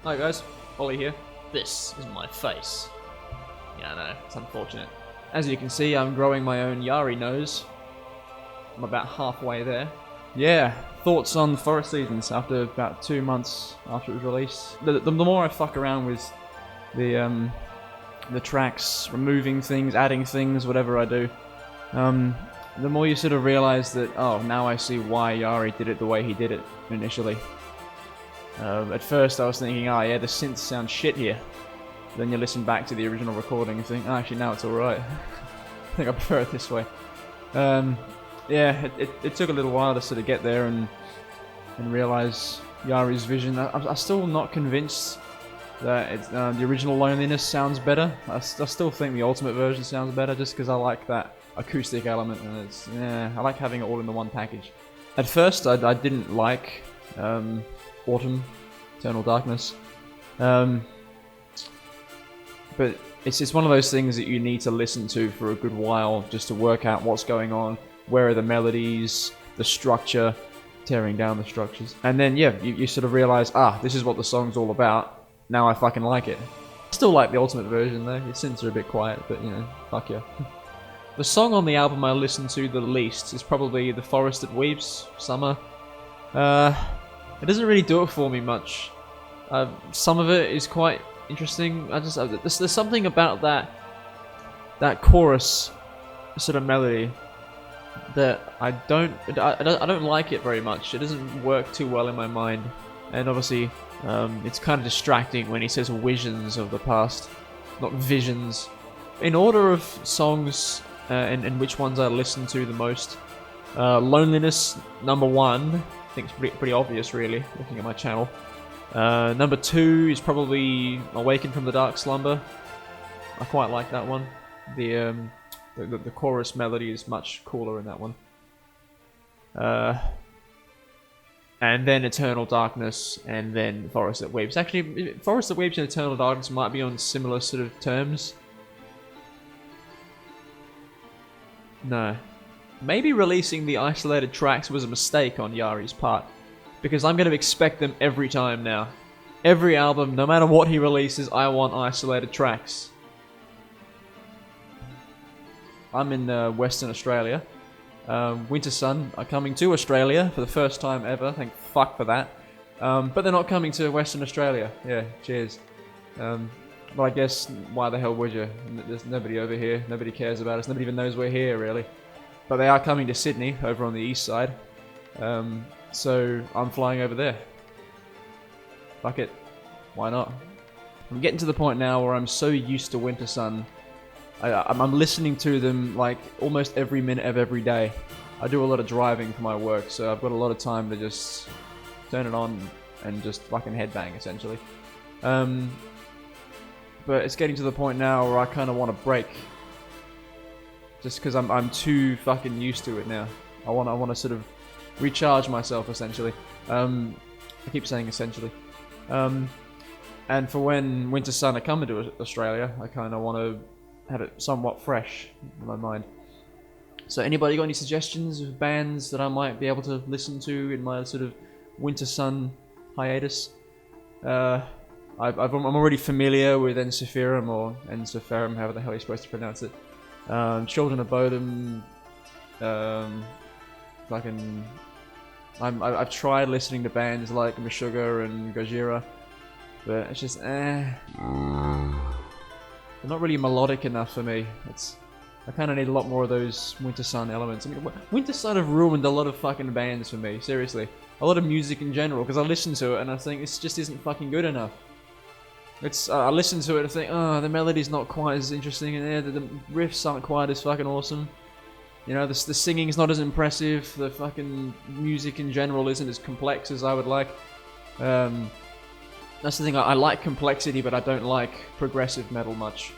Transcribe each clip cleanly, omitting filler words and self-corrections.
Hi guys, Ollie here. This is my face. Yeah, I know, it's unfortunate. As you can see, I'm growing my own Yari nose. I'm about halfway there. Yeah, thoughts on Forest Seasons after about 2 months after it was released. The more I fuck around with the tracks, removing things, adding things, whatever I do, the more you sort of realize that, oh, now I see why Yari did it the way he did it initially. At first I was thinking, oh yeah, the synths sound shit here. Then you listen back to the original recording and think, oh, actually now it's alright. I think I prefer it this way. Yeah, it took a little while to sort of get there and realize Yari's vision. I'm still not convinced that the original Loneliness sounds better. I still think the Ultimate version sounds better just because I like that acoustic element, and I like having it all in the one package. At first I didn't like Autumn, Eternal Darkness. But it's one of those things that you need to listen to for a good while just to work out what's going on, where are the melodies, the structure, tearing down the structures. And then, yeah, you sort of realize, this is what the song's all about. Now I fucking like it. Still like the Ultimate version though. The synths are a bit quiet, but you know, fuck yeah. The song on the album I listen to the least is probably The Forest That Weeps, Summer. It doesn't really do it for me much. Some of it is quite interesting. There's something about that chorus sort of melody that I don't like it very much. It doesn't work too well in my mind, and obviously it's kind of distracting when he says visions of the past, not visions. In order of songs and which ones I listen to the most, Loneliness #1. I think it's pretty obvious, really, looking at my channel. Number 2 is probably Awaken from the Dark Slumber. I quite like that one. The chorus melody is much cooler in that one. And then Eternal Darkness, and then Forest That Weeps. Actually, Forest That Weeps and Eternal Darkness might be on similar sort of terms. No. Maybe releasing the isolated tracks was a mistake on Yari's part, because I'm going to expect them every time now. Every album, no matter what he releases, I want isolated tracks. I'm in Western Australia. Winter Sun are coming to Australia for the first time ever, thank fuck for that. But they're not coming to Western Australia. Yeah, cheers. But I guess, why the hell would you? There's nobody over here, nobody cares about us, nobody even knows we're here, really. But they are coming to Sydney, over on the east side. So I'm flying over there. Fuck it. Why not? I'm getting to the point now where I'm so used to Winter Sun. I'm listening to them like almost every minute of every day. I do a lot of driving for my work, so I've got a lot of time to just turn it on and just fucking headbang, essentially. But it's getting to the point now where I kind of want to break. Just because I'm too fucking used to it now. I want to sort of recharge myself, essentially. I keep saying essentially. And for when Winter Sun are coming to Australia, I kind of want to have it somewhat fresh in my mind. So anybody got any suggestions of bands that I might be able to listen to in my sort of Winter Sun hiatus? I'm already familiar with Ensiferum, or Ensiferum, however the hell you're supposed to pronounce it. Children of Bodom, I've tried listening to bands like Meshuggah and Gojira, but it's just they're not really melodic enough for me. I kind of need a lot more of those Winter Sun elements. I mean, Winter Sun have ruined a lot of fucking bands for me, seriously. A lot of music in general, because I listen to it and I think this just isn't fucking good enough. I listen to it and think, the melody's not quite as interesting, and the riffs aren't quite as fucking awesome. You know, the singing's not as impressive, the fucking music in general isn't as complex as I would like. That's the thing, I like complexity, but I don't like progressive metal much.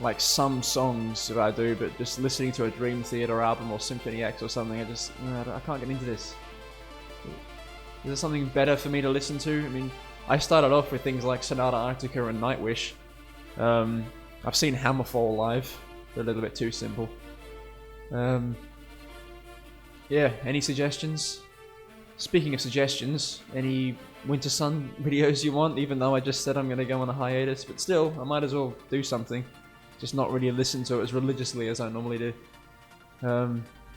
Like some songs that I do, but just listening to a Dream Theater album or Symphony X or something, I can't get into this. Is there something better for me to listen to? I mean, I started off with things like Sonata Arctica and Nightwish. I've seen Hammerfall live. They're a little bit too simple. Yeah, any suggestions? Speaking of suggestions, any Winter Sun videos you want, even though I just said I'm going to go on a hiatus, but still, I might as well do something. Just not really listen to it as religiously as I normally do.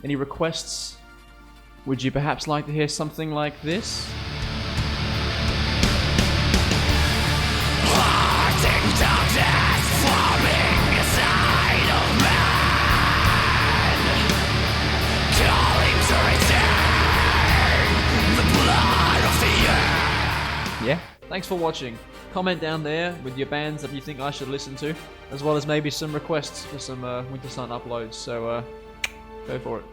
Any requests? Would you perhaps like to hear something like this? Yeah, thanks for watching. Comment down there with your bands that you think I should listen to, as well as maybe some requests for some Winter Sun uploads, so go for it.